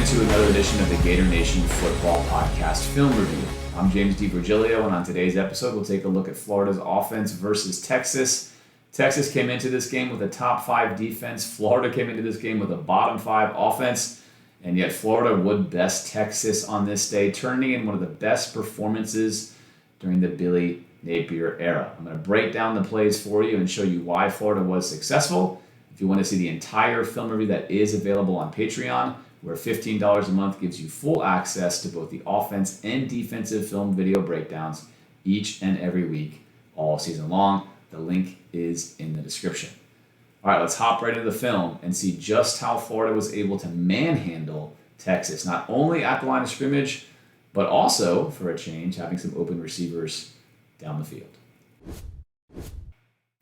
into another edition of the Gator Nation Football Podcast film review. I'm James DiVirgilio, and on today's episode, we'll take a look at Florida's offense versus Texas. Texas came into this game with a top 5 defense. Florida came into this game with a bottom 5 offense, and yet Florida would best Texas on this day, turning in one of the best performances during the Billy Napier era. I'm going to break down the plays for you and show you why Florida was successful. If you want to see the entire film review, that is available on Patreon, where $15 a month gives you full access to both the offense and defensive film video breakdowns each and every week, all season long. The link is in the description. All right, let's hop right into the film and see just how Florida was able to manhandle Texas, not only at the line of scrimmage, but also, for a change, having some open receivers down the field.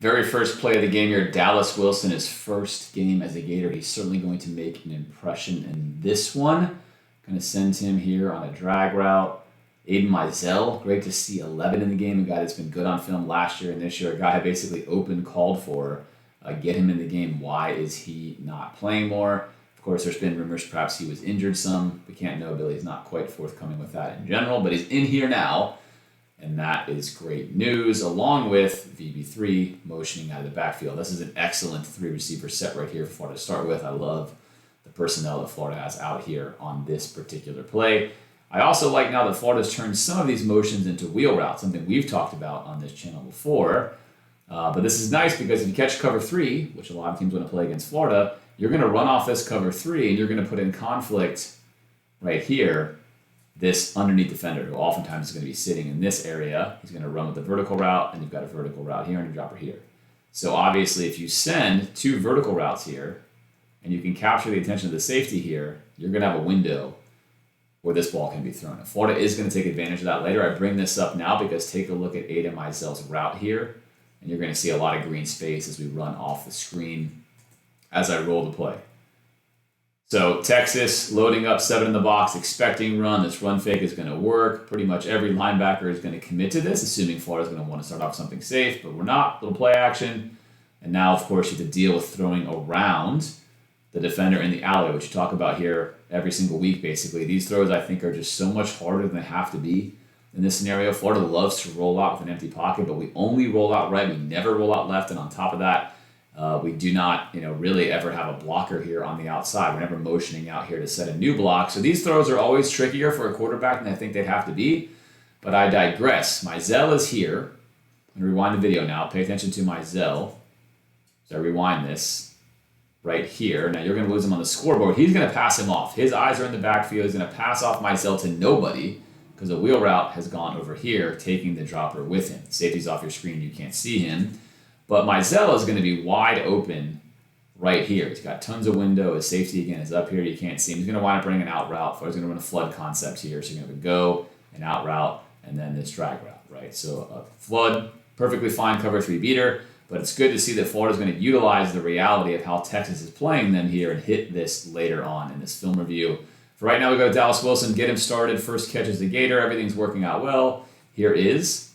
Very first play of the game here, Dallas Wilson, his first game as a Gator. He's certainly going to make an impression in this one. Going to send him here on a drag route. Aiden Mizell, great to see 11 in the game, a guy that's been good on film last year and this year, a guy I basically open called for. Get him in the game. Why is he not playing more? Of course, there's been rumors perhaps he was injured some. We can't know. Billy's not quite forthcoming with that in general, but he's in here now. And that is great news, along with VB3 motioning out of the backfield. This is an excellent 3-receiver set right here for Florida to start with. I love the personnel that Florida has out here on this particular play. I also like now that Florida's turned some of these motions into wheel routes, something we've talked about on this channel before. But this is nice because if you catch cover 3, which a lot of teams want to play against Florida, you're going to run off this cover 3 and you're going to put in conflict right here, this underneath defender who oftentimes is going to be sitting in this area. He's going to run with the vertical route, and you've got a vertical route here and a dropper here. So obviously if you send 2 vertical routes here and you can capture the attention of the safety here, you're going to have a window where this ball can be thrown. And Florida is going to take advantage of that later. I bring this up now because take a look at Aiden Mizell's route here, and you're going to see a lot of green space as we run off the screen as I roll the play. So Texas loading up 7 in the box, expecting run. This run fake is going to work. Pretty much every linebacker is going to commit to this, assuming Florida's going to want to start off something safe, but we're not. Little play action. And now, of course, you have to deal with throwing around the defender in the alleyway, which you talk about here every single week, basically. These throws, I think, are just so much harder than they have to be in this scenario. Florida loves to roll out with an empty pocket, but we only roll out right. We never roll out left. And on top of that, we do not, really ever have a blocker here on the outside. We're never motioning out here to set a new block. So these throws are always trickier for a quarterback than I think they'd have to be. But I digress. Mizell is here. I'm going to rewind the video now. Pay attention to Mizell. So I rewind this right here. Now you're going to lose him on the scoreboard. He's going to pass him off. His eyes are in the backfield. He's going to pass off Mizell to nobody because the wheel route has gone over here, taking the dropper with him. Safety's off your screen. You can't see him. But Mizell is going to be wide open right here. He's got tons of window. His safety, again, is up here. You can't see him. He's going to wind up running an out route. Florida's going to run a flood concept here. So you're going to have a go, an out route, and then this drag route, right? So a flood, perfectly fine cover 3 beater. But it's good to see that Florida's going to utilize the reality of how Texas is playing them here and hit this later on in this film review. For right now, we go to Dallas Wilson, get him started. First catch is the Gator. Everything's working out well. Here is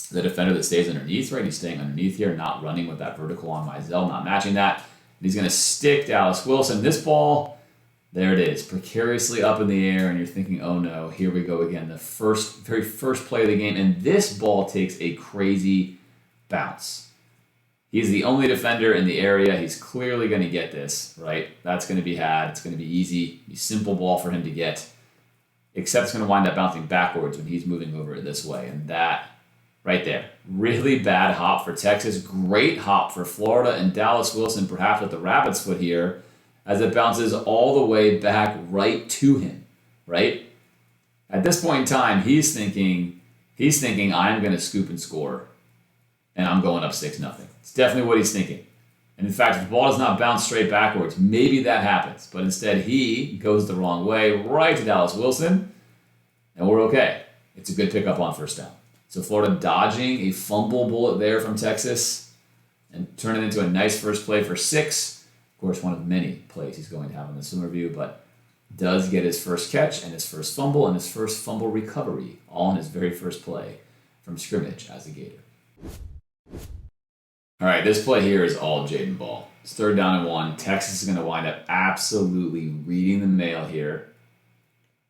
the defender that stays underneath, right? He's staying underneath here, not running with that vertical on Mizell, not matching that. And he's going to stick Dallas Wilson. This ball, there it is, precariously up in the air, and you're thinking, oh no, here we go again. The very first play of the game, and this ball takes a crazy bounce. He's the only defender in the area. He's clearly going to get this, right? That's going to be had. It's going to be easy, simple ball for him to get, except it's going to wind up bouncing backwards when he's moving over it this way, and that right there. Really bad hop for Texas. Great hop for Florida, and Dallas Wilson perhaps with the rabbit's foot here as it bounces all the way back right to him, right? At this point in time, he's thinking I'm going to scoop and score, and I'm going up 6-0. It's definitely what he's thinking. And in fact, if the ball does not bounce straight backwards, maybe that happens. But instead, he goes the wrong way right to Dallas Wilson, and we're okay. It's a good pickup on first down. So Florida dodging a fumble bullet there from Texas and turning it into a nice first play for 6. Of course, one of many plays he's going to have in this film review, but does get his first catch and his first fumble and his first fumble recovery, all in his very first play from scrimmage as a Gator. All right, this play here is all Jaden Ball. It's 3rd down and 1. Texas is going to wind up absolutely reading the mail here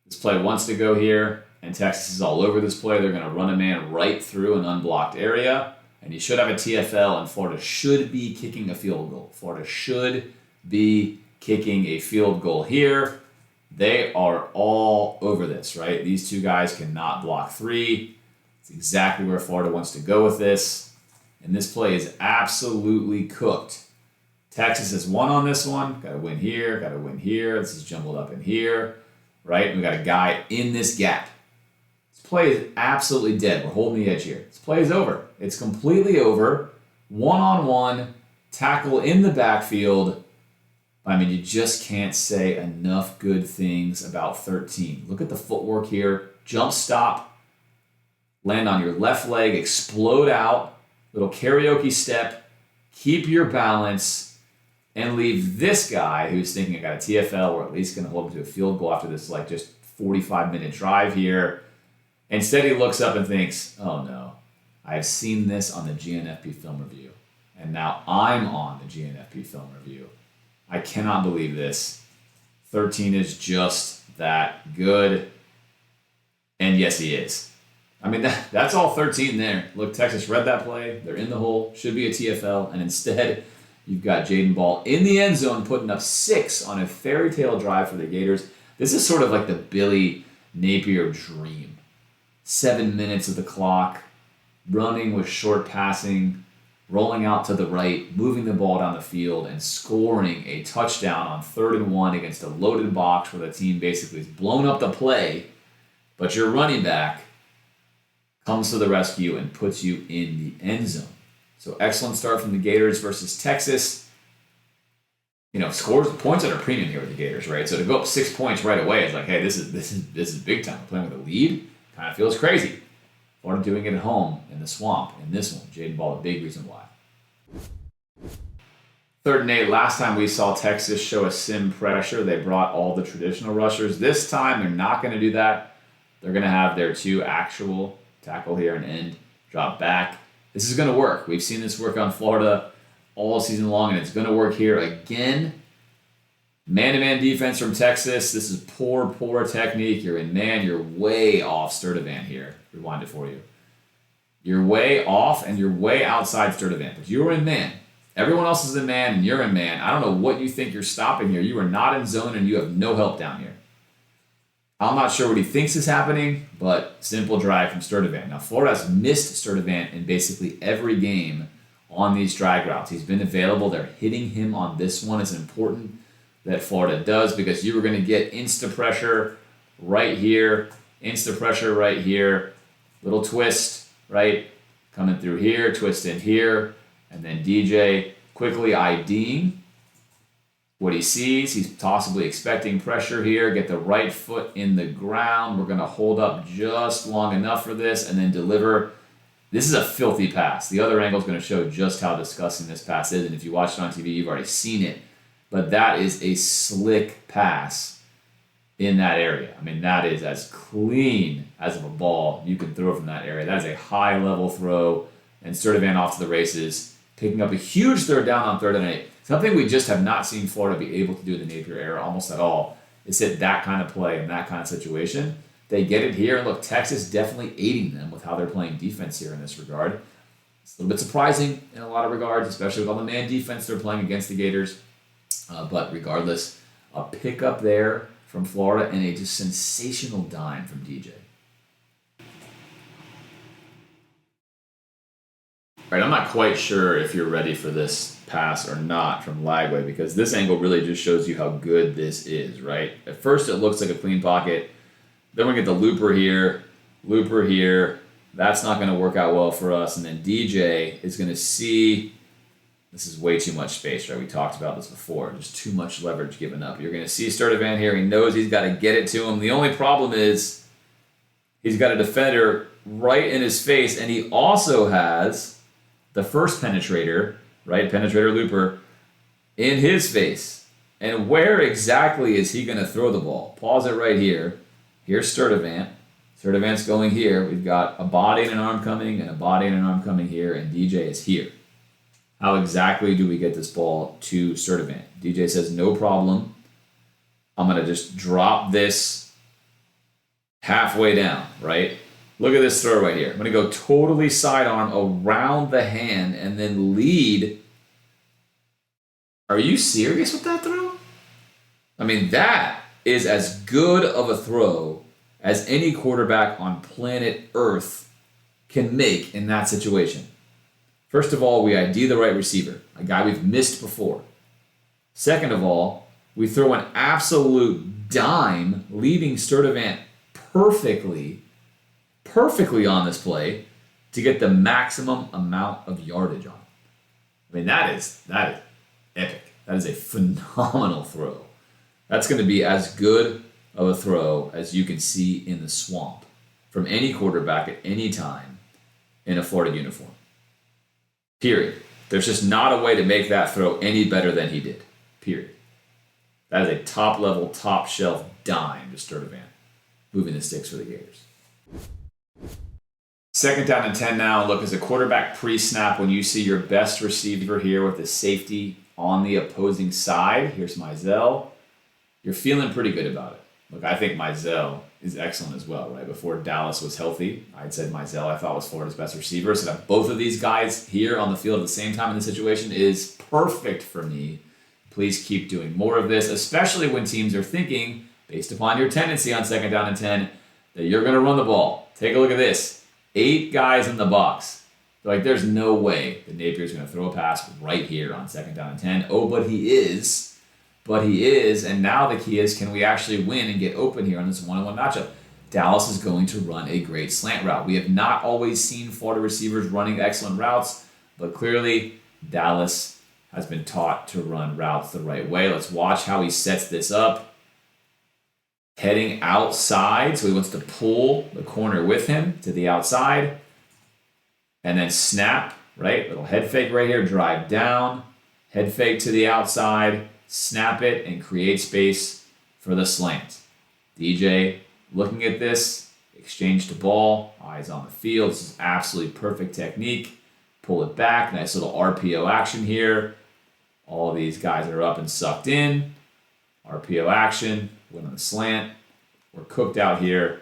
This play wants to go here, and Texas is all over this play. They're going to run a man right through an unblocked area, and you should have a TFL, and Florida should be kicking a field goal. Florida should be kicking a field goal here. They are all over this, right? These two guys cannot block three. It's exactly where Florida wants to go with this. And this play is absolutely cooked. Texas has won on this one. Got to win here, got to win here. This is jumbled up in here, right? We got a guy in this gap. This play is absolutely dead. We're holding the edge here. This play is over. It's completely over. One-on-one, tackle in the backfield. I mean, you just can't say enough good things about 13. Look at the footwork here. Jump stop. Land on your left leg. Explode out. Little karaoke step. Keep your balance. And leave this guy who's thinking I got a TFL or at least going to hold him to a field goal after this like just 45-minute drive here. Instead, he looks up and thinks, oh no, I've seen this on the GNFP film review. And now I'm on the GNFP film review. I cannot believe this. 13 is just that good. And yes, he is. I mean, that's all 13 there. Look, Texas read that play. They're in the hole. Should be a TFL. And instead, you've got Jaden Ball in the end zone putting up 6 on a fairy tale drive for the Gators. This is sort of like the Billy Napier dream. 7 minutes of the clock, running with short passing, rolling out to the right, moving the ball down the field, and scoring a touchdown on 3rd and 1 against a loaded box where the team basically has blown up the play, but your running back comes to the rescue and puts you in the end zone. So excellent start from the Gators versus Texas. You know, scores, points at a premium here with the Gators, right? So to go up 6 points right away is like, hey, this is big time. We're playing with a lead. Kind of feels crazy. Florida doing it at home in the swamp in this one. Jaden Ball, a big reason why. 3rd and 8. Last time we saw Texas show a sim pressure, they brought all the traditional rushers. This time they're not going to do that. They're going to have their 2 actual tackle here and end, drop back. This is going to work. We've seen this work on Florida all season long, and it's going to work here again. Man-to-man defense from Texas. This is poor technique. You're in man. You're way off Sturdivant here. Rewind it for you. You're way off, and you're way outside Sturdivant. But you're in man. Everyone else is in man, and you're in man. I don't know what you think you're stopping here. You are not in zone, and you have no help down here. I'm not sure what he thinks is happening, but simple drag from Sturdivant. Now, Florida has missed Sturdivant in basically every game on these drag routes. He's been available. They're hitting him on this one. It's important that Florida does because you were going to get insta pressure right here, insta pressure right here, little twist, right? Coming through here, twist in here, and then DJ quickly IDing what he sees. He's possibly expecting pressure here. Get the right foot in the ground. We're going to hold up just long enough for this and then deliver. This is a filthy pass. The other angle is going to show just how disgusting this pass is. And if you watch it on TV, you've already seen it. But that is a slick pass in that area. I mean, that is as clean as of a ball you can throw from that area. That is a high-level throw. And Sturdivant off to the races, picking up a huge 3rd down on 3rd and 8. Something we just have not seen Florida be able to do in the Napier era almost at all is hit that kind of play in that kind of situation. They get it here. And look, Texas definitely aiding them with how they're playing defense here in this regard. It's a little bit surprising in a lot of regards, especially with all the man defense they're playing against the Gators. But regardless, a pickup there from Florida and a just sensational dime from DJ. All right, I'm not quite sure if you're ready for this pass or not from Lagway because this angle really just shows you how good this is, right? At first, it looks like a clean pocket. Then we get the looper here. That's not going to work out well for us. And then DJ is going to see this is way too much space, right? We talked about this before. Just too much leverage given up. You're going to see Sturdivant here. He knows he's got to get it to him. The only problem is he's got a defender right in his face, and he also has the first penetrator, right? Penetrator looper in his face. And where exactly is he going to throw the ball? Pause it right here. Here's Sturdivant. Sturdivant's going here. We've got a body and an arm coming and a body and an arm coming here, and DJ is here. How exactly do we get this ball to Sturdivant? DJ says, no problem. I'm going to just drop this halfway down, right? Look at this throw right here. I'm going to go totally sidearm around the hand and then lead. Are you serious with that throw? I mean, that is as good of a throw as any quarterback on planet Earth can make in that situation. First of all, we ID the right receiver, a guy we've missed before. Second of all, we throw an absolute dime, leaving Sturdivant perfectly on this play to get the maximum amount of yardage on it. I mean, that is epic. That is a phenomenal throw. That's going to be as good of a throw as you can see in the swamp from any quarterback at any time in a Florida uniform. Period. There's just not a way to make that throw any better than he did. Period. That is a top-level, top-shelf dime to Sturdivant, moving the sticks for the Gators. Second down and 10 now. Look, as a quarterback pre-snap, when you see your best receiver here with the safety on the opposing side, here's Mizell, you're feeling pretty good about it. Look, I think Mizell is excellent as well, right? Before Dallas was healthy, I'd said Mizell I thought was Florida's best receiver. So to have both of these guys here on the field at the same time in this situation is perfect for me. Please keep doing more of this, especially when teams are thinking, based upon your tendency on second down and 10, that you're going to run the ball. Take a look at this. 8 guys in the box. Like, there's no way that Napier's going to throw a pass right here on second down and 10. Oh, but he is. And now the key is, can we actually win and get open here on this one-on-one matchup? Dallas is going to run a great slant route. We have not always seen Florida receivers running excellent routes, but clearly Dallas has been taught to run routes the right way. Let's watch how he sets this up. Heading outside, so he wants to pull the corner with him to the outside. And then snap, right? Little head fake right here, drive down, head fake to the outside, snap it, and create space for the slant. DJ looking at this, exchange to ball, eyes on the field. This is absolutely perfect technique. Pull it back, nice little RPO action here. All of these guys are up and sucked in. RPO action, went on the slant. We're cooked out here.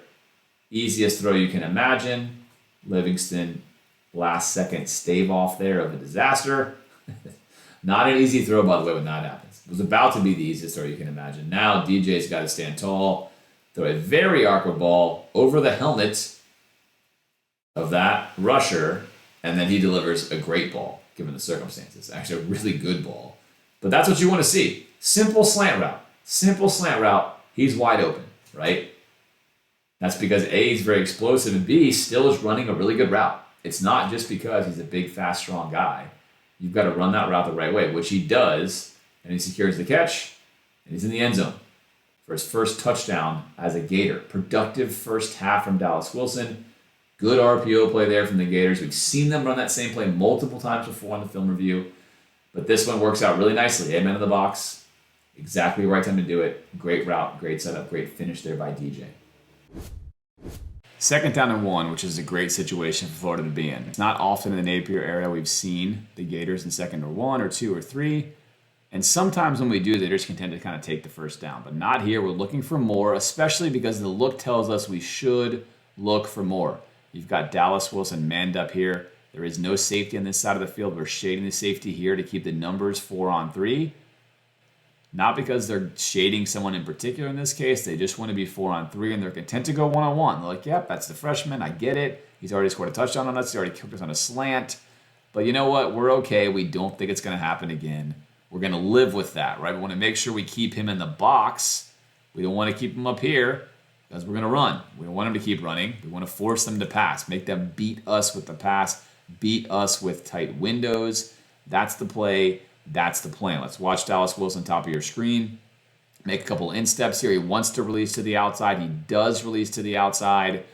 Easiest throw you can imagine. Livingston, last second stave off there of a disaster. Not an easy throw, by the way, when that happens. It was about to be the easiest throw you can imagine. Now DJ's got to stand tall, throw a very awkward ball over the helmet of that rusher, and then he delivers a great ball, given the circumstances. Actually, a really good ball. But that's what you want to see. Simple slant route. Simple slant route. He's wide open, right? That's because A, he's very explosive, and B, still is running a really good route. It's not just because he's a big, fast, strong guy. You've got to run that route the right way, which he does, and he secures the catch, and he's in the end zone for his first touchdown as a Gator. Productive first half from Dallas Wilson. Good RPO play there from the Gators. We've seen them run that same play multiple times before on the film review, but this one works out really nicely. Amen in the box. Exactly the right time to do it. Great route, great setup, great finish there by DJ. Second down and 1, which is a great situation for Florida to be in. It's not often in the Napier area we've seen the Gators in second or 1 or 2 or 3. And sometimes when we do, they're just content to kind of take the first down. But not here. We're looking for more, especially because the look tells us we should look for more. You've got Dallas Wilson manned up here. There is no safety on this side of the field. We're shading the safety here to keep the numbers 4-on-3. Not because they're shading someone in particular in this case. They just want to be 4-on-3, and they're content to go 1-on-1. They're like, yep, that's the freshman. I get it. He's already scored a touchdown on us. He already kicked us on a slant. But you know what? We're okay. We don't think it's going to happen again. We're going to live with that, right? We want to make sure we keep him in the box. We don't want to keep him up here because we're going to run. We don't want him to keep running. We want to force them to pass, make them beat us with the pass, beat us with tight windows. That's the play. That's the plan. Let's watch Dallas Wilson top of your screen. Make a couple insteps here. He wants to release to the outside. He does release to the outside.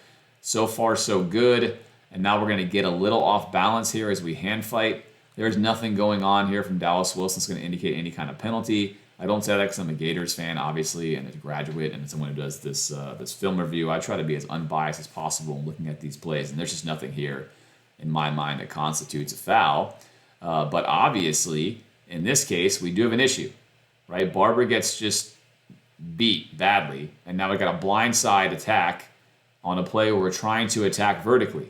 So far, so good. And now we're going to get a little off balance here as we hand fight. There's nothing going on here from Dallas Wilson that's going to indicate any kind of penalty. I don't say that because I'm a Gators fan, obviously, and a graduate, and someone who does this film review. I try to be as unbiased as possible in looking at these plays, and there's just nothing here in my mind that constitutes a foul. But obviously, in this case, we do have an issue, right? Barber gets just beat badly, and now we got a blindside attack on a play where we're trying to attack vertically.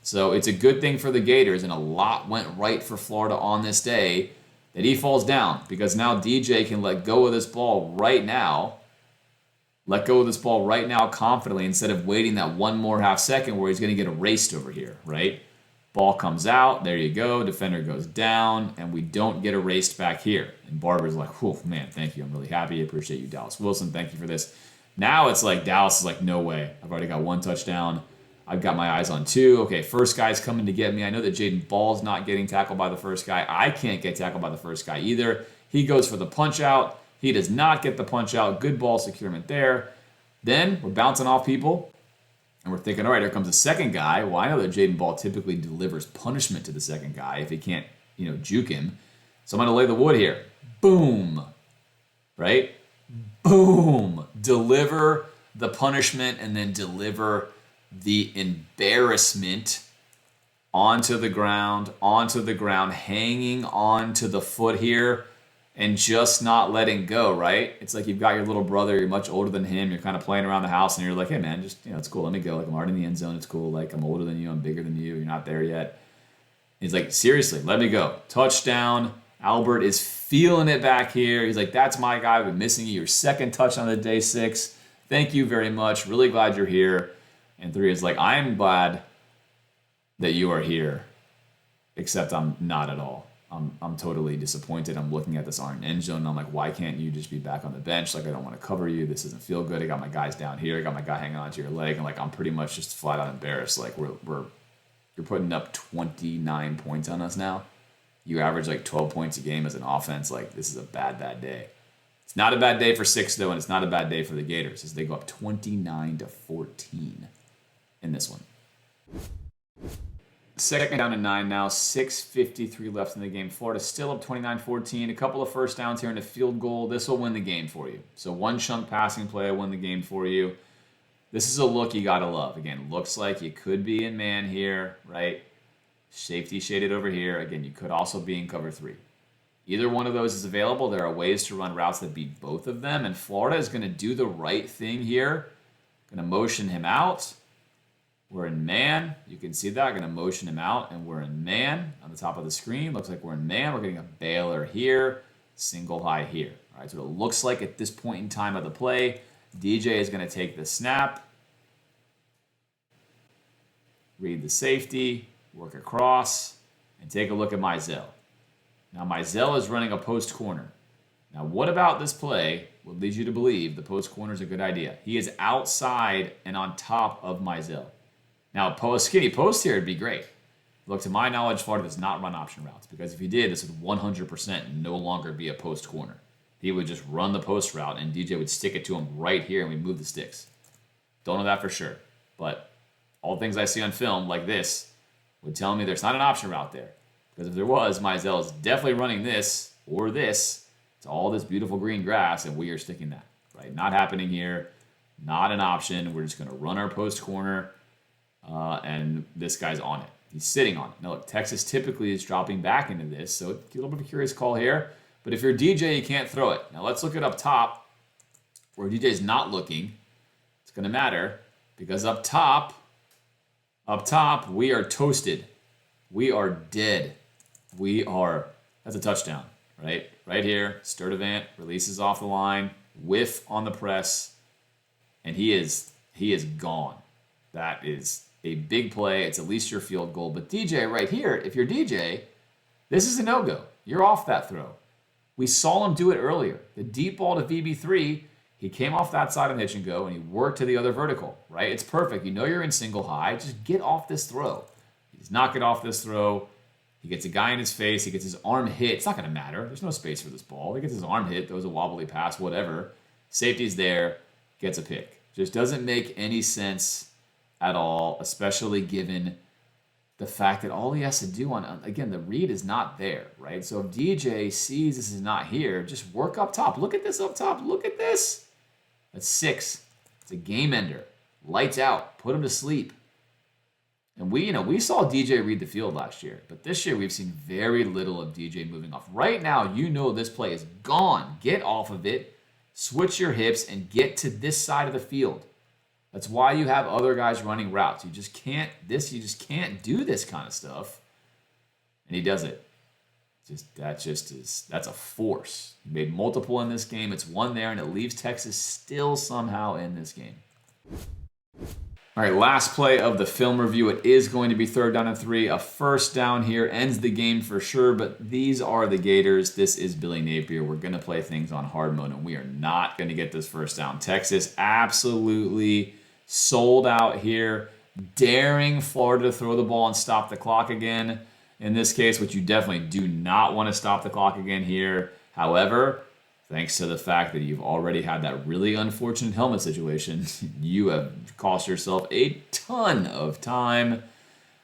So it's a good thing for the Gators, and a lot went right for Florida on this day, that he falls down, because now DJ can let go of this ball right now. Let go of this ball right now confidently, instead of waiting that one more half second where he's going to get erased over here, right? Ball comes out. There you go. Defender goes down, and we don't get erased back here. And Barber's like, "Oh man, thank you. I'm really happy. I appreciate you, Dallas Wilson. Thank you for this." Now it's like Dallas is like, "No way. I've already got one touchdown. I've got my eyes on two. Okay, first guy's coming to get me. I know that Jaden Ball's not getting tackled by the first guy. I can't get tackled by the first guy either." He goes for the punch out. He does not get the punch out. Good ball securement there. Then we're bouncing off people. And we're thinking, all right, here comes the second guy. Well, I know that Jaden Ball typically delivers punishment to the second guy if he can't, juke him. So I'm going to lay the wood here. Boom. Right? Boom. Deliver the punishment and then deliver the embarrassment onto the ground, hanging onto the foot here. And just not letting go, right? It's like you've got your little brother, you're much older than him, you're kind of playing around the house, and you're like, hey man, just, it's cool, let me go. Like, I'm already in the end zone, it's cool. Like, I'm older than you, I'm bigger than you, you're not there yet. He's like, seriously, let me go. Touchdown. Albert is feeling it back here. He's like, that's my guy, I've been missing you. Your second touchdown of the day 6. Thank you very much. Really glad you're here. And 3 is like, I'm glad that you are here, except I'm not at all. I'm totally disappointed. I'm looking at this Arden end zone, and I'm like, why can't you just be back on the bench? Like, I don't want to cover you. This doesn't feel good. I got my guys down here. I got my guy hanging onto your leg, and like, I'm pretty much just flat out embarrassed. Like, you're putting up 29 points on us now. You average like 12 points a game as an offense. Like, this is a bad day. It's not a bad day for 6 though, and it's not a bad day for the Gators as they go up 29-14 in this one. Second down and 9 now, 6:53 left in the game. Florida still up 29-14. A couple of first downs here and a field goal. This will win the game for you. So one chunk passing play will win the game for you. This is a look you got to love. Again, looks like you could be in man here, right? Safety shaded over here. Again, you could also be in cover 3. Either one of those is available. There are ways to run routes that beat both of them, and Florida is going to do the right thing here. Going to motion him out. We're in man. You can see that. I'm going to motion him out, and we're in man on the top of the screen. Looks like we're in man. We're getting a bailer here, single high here. All right, so it looks like at this point in time of the play, DJ is going to take the snap, read the safety, work across, and take a look at Mizell. Now, Mizell is running a post corner. Now, what about this play would lead you to believe the post corner is a good idea? He is outside and on top of Mizell. Now, a skinny post here would be great. Look, to my knowledge, Florida does not run option routes, because if he did, this would 100% no longer be a post corner. He would just run the post route, and DJ would stick it to him right here, and we'd move the sticks. Don't know that for sure, but all things I see on film like this would tell me there's not an option route there. Because if there was, Mizell is definitely running this or this to all this beautiful green grass, and we are sticking that. Right? Not happening here. Not an option. We're just going to run our post corner. And this guy's on it. He's sitting on it. Now, look, Texas typically is dropping back into this, so it's a little bit of a curious call here. But if you're DJ, you can't throw it. Now, let's look at up top, where DJ's not looking. It's going to matter, because up top, we are toasted. We are dead. That's a touchdown, right? Right here, Sturdivant releases off the line, whiff on the press, and he is gone. That is a big play. It's at least your field goal. But DJ right here, if you're DJ, this is a no-go. You're off that throw. We saw him do it earlier. The deep ball to VB3, he came off that side of the hitch and go, and he worked to the other vertical, right? It's perfect. You know you're in single high. Just get off this throw. He does not get off this throw. He gets a guy in his face. He gets his arm hit. It's not going to matter. There's no space for this ball. He gets his arm hit, throws a wobbly pass, whatever. Safety's there, gets a pick. Just doesn't make any sense at all, especially given the fact that all he has to do again, the read is not there, right? So if DJ sees this is not here, just work up top. Look at this up top. Look at this. That's 6. It's a game ender. Lights out. Put him to sleep. And we saw DJ read the field last year, but this year we've seen very little of DJ moving off. Right now, this play is gone. Get off of it, switch your hips, and get to this side of the field. That's why you have other guys running routes. You just can't do this kind of stuff. And he does it. That's a force. He made multiple in this game. It's one there, and it leaves Texas still somehow in this game. All right, last play of the film review. It is going to be 3rd down and 3. A first down here ends the game for sure, but these are the Gators. This is Billy Napier. We're going to play things on hard mode, and we are not going to get this first down. Texas absolutely sold out here, daring Florida to throw the ball and stop the clock again. In this case, which you definitely do not want to stop the clock again here. However, thanks to the fact that you've already had that really unfortunate helmet situation, you have cost yourself a ton of time.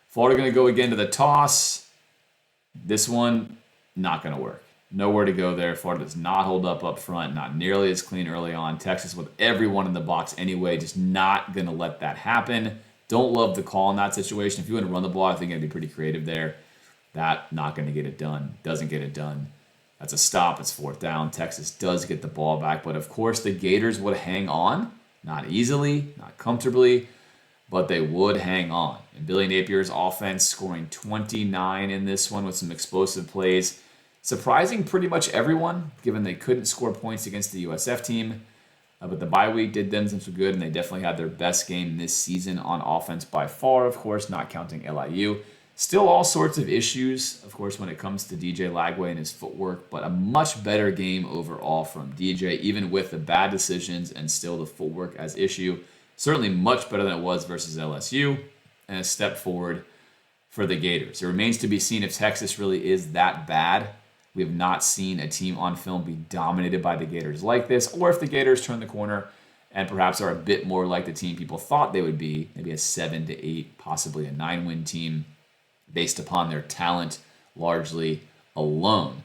Florida going to go again to the toss. This one, not going to work. Nowhere to go there. Florida does not hold up front, not nearly as clean early on. Texas with everyone in the box anyway, just not going to let that happen. Don't love the call in that situation. If you want to run the ball, I think I'd be pretty creative there. That not going to get it done. Doesn't get it done. That's a stop. It's 4th down. Texas does get the ball back. But, of course, the Gators would hang on. Not easily, not comfortably, but they would hang on. And Billy Napier's offense scoring 29 in this one with some explosive plays. Surprising pretty much everyone, given they couldn't score points against the USF team. But the bye week did them some good, and they definitely had their best game this season on offense by far, of course, not counting LIU. Still all sorts of issues, of course, when it comes to DJ Lagway and his footwork, but a much better game overall from DJ, even with the bad decisions and still the footwork as issue. Certainly much better than it was versus LSU, and a step forward for the Gators. It remains to be seen if Texas really is that bad. We have not seen a team on film be dominated by the Gators like this, or if the Gators turn the corner and perhaps are a bit more like the team people thought they would be, maybe a 7 to 8, possibly a 9-win team, based upon their talent largely alone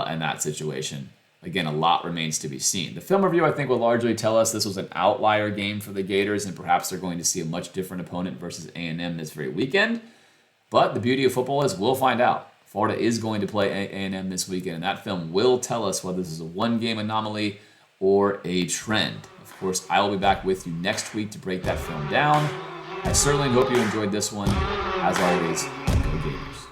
in that situation. Again, a lot remains to be seen. The film review, I think, will largely tell us this was an outlier game for the Gators, and perhaps they're going to see a much different opponent versus A&M this very weekend. But the beauty of football is we'll find out. Florida is going to play A&M this weekend, and that film will tell us whether this is a one-game anomaly or a trend. Of course, I will be back with you next week to break that film down. I certainly hope you enjoyed this one. As always, go Gators.